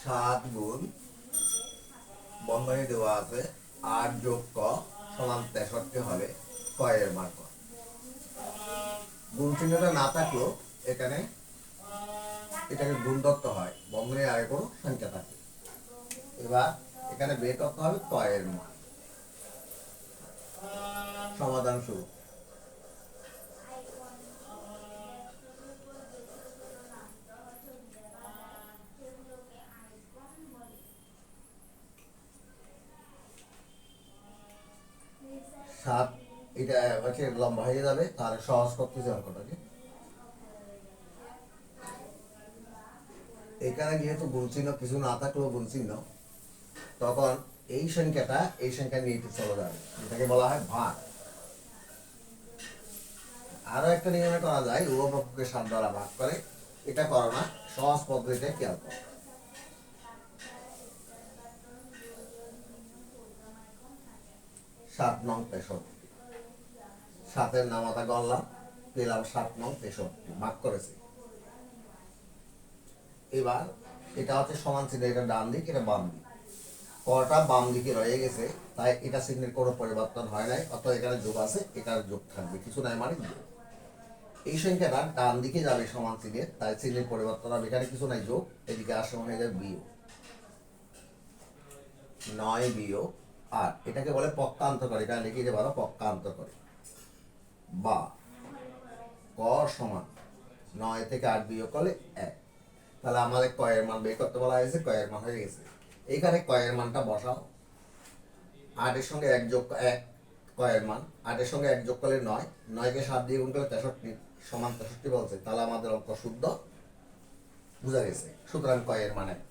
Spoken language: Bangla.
7 গুণ বন্ধনী দেওয়া আছে 8 যোগ ক সমান 63 হলে ক এর মান কত? গুণ চিহ্নটা না থাকলেও এখানে এটাকে গুণ ধরতে হয়, বন্ধনীর আগে কোনো সংখ্যা থাকে। এবার এখানে বের করতে হবে ক এর মান। সমাধান শুরু। সাত, এটা হচ্ছে লম্বা হয়ে যাবে, তাহলে সহজ করতেছি অঙ্কটাকে। এখানে যেহেতু গুণ চিহ্ন কিছু না থাকলেও গুণ চিহ্ন, তখন এই সংখ্যাটা এই সংখ্যা নিয়ে চলে যাবে, এটাকে বলা হয় ভাগ। আরো একটা নিয়মে করা যায়, উভয় পক্ষকে 7 দ্বারা ভাগ করে। এটা করো না, সহজ পদ্ধতিতে খেয়াল করো। 7 নং 63, 7-এর নামাতা গণলাম, পেলাম 7 নং 63, ভাগ করেছি। এবার এটা হচ্ছে সমান চিহ্ন, এটা ডান দিক, এটা বাম দিক। কটা বাম দিকে রয়ে গেছে, তাই এটা চিহ্নের কোনো পরিবর্তন হয় নাই, অর্থাৎ এখানে যোগ আছে, এটার যোগ থাকবে, কিছু নাই মানে যোগ। এই সংখ্যাটা ডান দিকে যাবে সমান চিহ্নের, তাই চিহ্নের পরিবর্তন হবে, এখানে কিছু নাই যোগ, এদিকে আসার সময় হয়ে যাবে বিয়োগ। 9 বিয়োগ 8, এটাকে বলে পক্ষান্তরকারী, এটা লিখে দিতে পারো পক্ষান্তরকারী। বা ক সমান 9 থেকে 8 বিয়োগ করলে 1। তাহলে আমাদের ক এর মান বের করতে বলা হয়েছে, ক এর মান হয়ে গেছে। এইখানে ক এর মানটা বসাও। 8 এর সঙ্গে 1 যোগ 1 ক এর মান, 8 এর সঙ্গে 1 যোগ করলে 9, 9 কে 7 দিয়ে গুণ করলে 63 সমান 63 বলছে, তাহলে আমাদের অঙ্ক শুদ্ধ, বুঝা গেছে। সুতরাং ক এর মান 1।